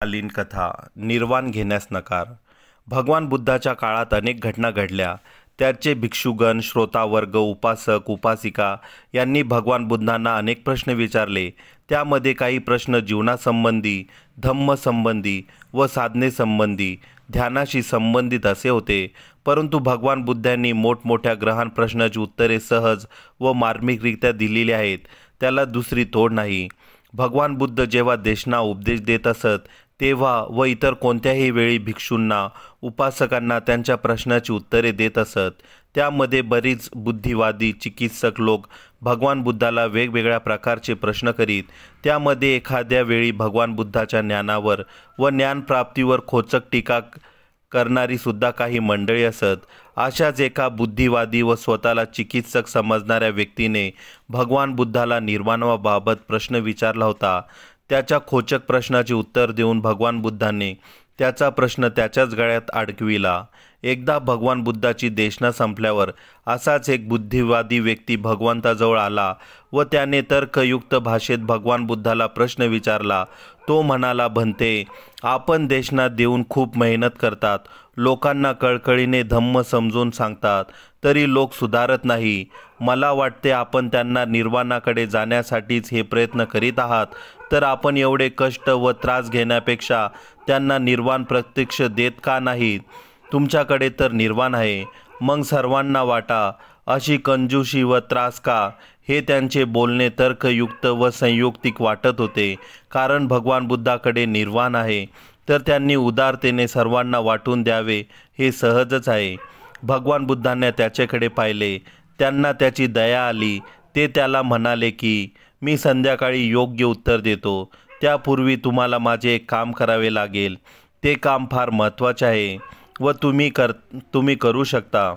कालीन कथा निर्वाण घेण्यास नकार. भगवान बुद्धाच्या काळात अनेक घटना घडल्या. त्याचे भिक्षुगण, श्रोतावर्ग, उपासक, उपासिका यांनी भगवान बुद्धांना अनेक प्रश्न विचारले. त्यामध्ये काही प्रश्न जीवनासंबंधी, धम्मसंबंधी व साधनेसंबंधी, ध्यानाशी संबंधित असे होते. परंतु भगवान बुद्धांनी मोठमोठ्या गहन प्रश्नांची उत्तरे सहज व मार्मिकरित्या दिलेली आहेत. त्याला दुसरी तोड नाही. भगवान बुद्ध जेव्हा देशांना उपदेश देत असत तेव्हा व इतर कोणत्याही वेळी भिक्षूंना, उपासकांना त्यांच्या प्रश्नाची उत्तरे देत असत. त्यामध्ये बरीच बुद्धिवादी चिकित्सक लोक भगवान बुद्धाला वेगवेगळ्या प्रकारचे प्रश्न करीत. त्यामध्ये एखाद्या वेळी भगवान बुद्धाच्या ज्ञानावर व ज्ञानप्राप्तीवर खोचक टीका करणारी सुद्धा काही मंडळी असत. अशाच एका बुद्धिवादी व स्वतःला चिकित्सक समजणाऱ्या व्यक्तीने भगवान बुद्धाला निर्वाणाबाबत प्रश्न विचारला होता. त्याच्या खोचक प्रश्नाचे उत्तर देऊन भगवान बुद्धांनी त्याचा प्रश्न त्याच्याच गळ्यात अडकविला. एकदा भगवान बुद्धाची देशना संपल्यावर असाच एक बुद्धिवादी व्यक्ती भगवंताजवळ आला व त्याने तर्कयुक्त भाषेत भगवान बुद्धाला प्रश्न विचारला. तो म्हणाला, "भंते, आपण देशना देऊन खूप मेहनत करतात, लोकांना कळकळीने धम्म समजून सांगतात, तरी लोक सुधारत नाही. मला वाटते आपण त्यांना निर्वाणाकडे जाण्यासाठीच हे प्रयत्न करीत आहात, तर आपण एवढे कष्ट व त्रास घेण्यापेक्षा त्यांना निर्वाण प्रत्यक्ष देत का नाहीत? तुमच्याकडे तर निर्वाण आहे, मग सर्वांना वाटा. अशी कंजूसी व त्रास का?" हे त्यांचे बोलणे तर्कयुक्त व संयुक्तिक वाटत होते. कारण भगवान बुद्धाकडे निर्वाण आहे, तर त्यांनी उदारतेने सर्वांना वाटून द्यावे हे सहजच आहे. भगवान बुद्धांनी त्याच्याकडे पाहिले. त्यांना त्याची दया आली. ते त्याला म्हणाले की, "मी संध्याकाळी योग्य उत्तर देतो. त्यापूर्वी तुम्हाला माझे एक काम करावे लागेल. ते काम फार महत्त्वाचे आहे व तुम्ही करू शकता."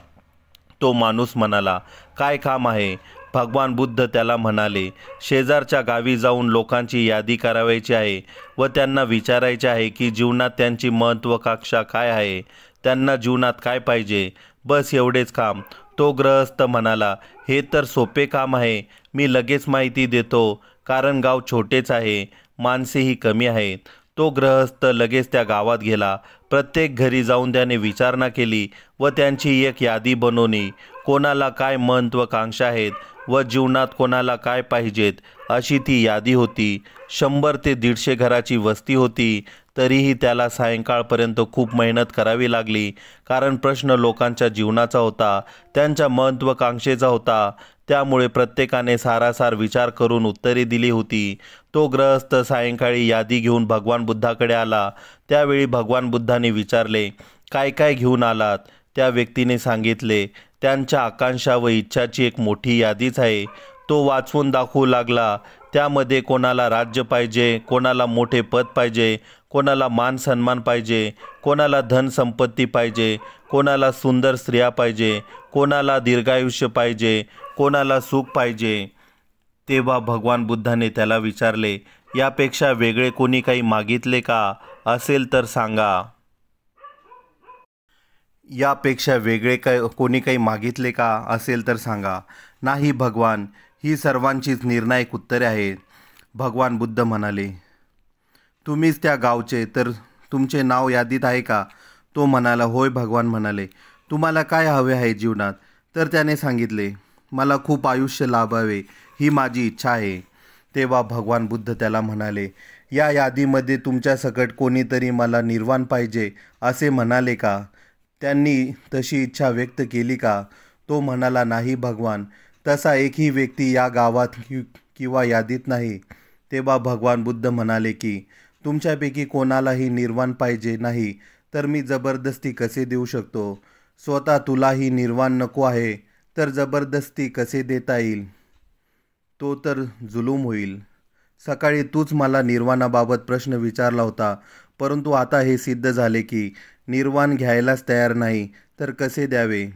तो माणूस म्हणाला, "काय काम आहे?" भगवान बुद्ध त्याला म्हणाले, "शेजारच्या गावी जाऊन लोकांची यादी करावायची आहे व त्यांना विचारायचे आहे की जीवनात त्यांची महत्त्वाकांक्षा काय आहे, त्यांना जीवनात काय पाहिजे. बस एवढेच काम." तो गृहस्थ म्हणाला, "हे तर सोपे काम आहे. मी लगेच माहिती देतो, कारण गाव छोटेच आहे, माणसेही कमी आहेत." तो गृहस्थ लगेच त्या गावात गेला. प्रत्येक घरी जाऊन त्याने विचारणा केली व त्यांची एक यादी बनवली. कोणाला काय महत्त्वाकांक्षा आहेत व जीवनात कोणाला काय पाहिजेत अशी ती यादी होती. 100 ते 150 घराची वस्ती होती. तरीही त्याला सायंकाळपर्यंत खूप मेहनत करावी लागली, कारण प्रश्न लोकांच्या जीवनाचा होता, त्यांच्या महत्त्वाकांक्षेचा होता. त्यामुळे प्रत्येकाने सारासार विचार करून उत्तरे दिली होती. तो गृहस्थ सायंकाळी यादी घेऊन भगवान बुद्धाकडे आला. त्यावेळी भगवान बुद्धांनी विचारले, "काय काय घेऊन आलात?" त्या व्यक्तीने सांगितले, "त्यांच्या आकांक्षा व इच्छाची एक मोठी यादीच आहे." तो वाचून दाखवू लागला. त्यामध्ये कोणाला राज्य पाहिजे, कोणाला मोठे पद पाहिजे, कोणाला मान सन्मान पाहिजे, कोणाला धन संपत्ती पाहिजे, कोणाला सुंदर स्त्रिया पाहिजे, कोणाला दीर्घायुष्य पाहिजे, कोणाला सुख पाहिजे. तेव्हा भगवान बुद्धाने त्याला विचारले, "यापेक्षा वेगळे कोणी काही मागितले का? असेल तर सांगा." "यापेक्षा वेगळे कोणी काही मागितले का? असेल तर सांगा." "नाही भगवान, ही सर्वांचीच निर्णायक उत्तरे आहेत." भगवान बुद्ध म्हणाले, "तुम्हीच त्या गावचे, तर तुमचे नाव यादीत आहे का?" तो म्हणाला, "होय." भगवान म्हणाले, "तुम्हाला काय हवे आहे जीवनात?" तर त्याने सांगितले, "मला खूप आयुष्य लाभावे ही माझी इच्छा आहे." तेव्हा भगवान बुद्ध त्याला म्हणाले, "या यादीमध्ये तुमच्यासकट कोणीतरी मला निर्वाण पाहिजे असे म्हणाले का? त्यांनी तशी इच्छा व्यक्त केली का?" तो म्हणाला, "नाही भगवान, तसा एकही व्यक्ती या गावात किंवा यादीत नाही." तेव्हा भगवान बुद्ध म्हणाले की, "तुमच्यापैकी कोणालाही निर्वाण पाहिजे नाही, तर मी जबरदस्ती कसे देऊ शकतो? स्वतः तुलाही निर्वाण नको आहे, तर जबरदस्ती कसे देता येईल? तो तर जुलूम होईल. सकाळी तूच मला निर्वाणाबाबत प्रश्न विचारला होता, परंतु आता हे सिद्ध झाले की निर्वाण घ्यायलाच तयार नाही, तर कसे द्यावे?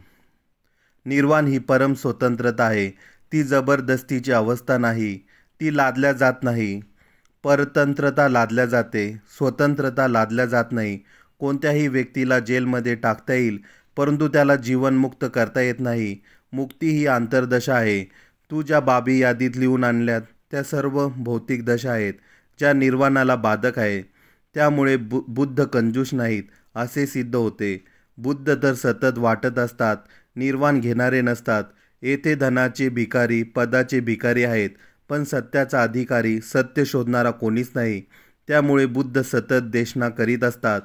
निर्वाण ही परम स्वतंत्रता आहे. ती जबरदस्तीची अवस्था नाही. ती लादल्या जात नाही. परतंत्रता लादल्या जाते, स्वतंत्रता लादल्या जात नाही. कोणत्याही व्यक्तीला जेलमध्ये टाकता येईल, परंतु त्याला जीवनमुक्त करता येत नाही. मुक्ती ही आंतरदशा आहे. तू ज्या बाबी यादीत लिहून आणल्यात त्या सर्व भौतिक दशा आहेत, ज्या निर्वाणाला बाधक आहेत. त्यामुळे बुद्ध कंजूस नाहीत असे सिद्ध होते. बुद्ध तर सतत वाटत असतात, निर्वाण घेणारे नसतात. येथे धनाचे भिकारी, पदाचे भिकारी आहेत, पण सत्याचा अधिकारी, सत्य शोधणारा कोणीच नाही. त्यामुळे बुद्ध सतत देशना करीत असतात,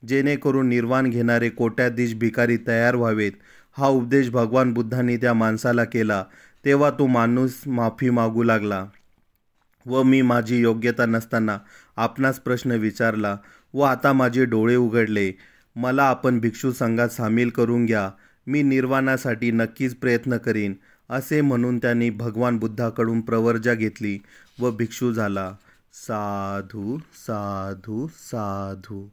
जेणेकरून निर्वाण घेणारे कोट्याधीश भिकारी तयार व्हावेत. हा उपदेश भगवान बुद्धांनी त्या माणसाला केला. तेव्हा तो माणूस माफी मागू लागला व मी माझी योग्यता नसताना आपणास प्रश्न विचारला व आता माझे डोळे उघडले. मला आपण भिक्षू संघात सामील करून घ्या. मी निर्वाणासाठी नक्कीच प्रयत्न करीन. असे म्हणून त्यांनी भगवान बुद्धाकडून प्रवर्जा घेतली व भिक्षू झाला. साधू साधू साधू.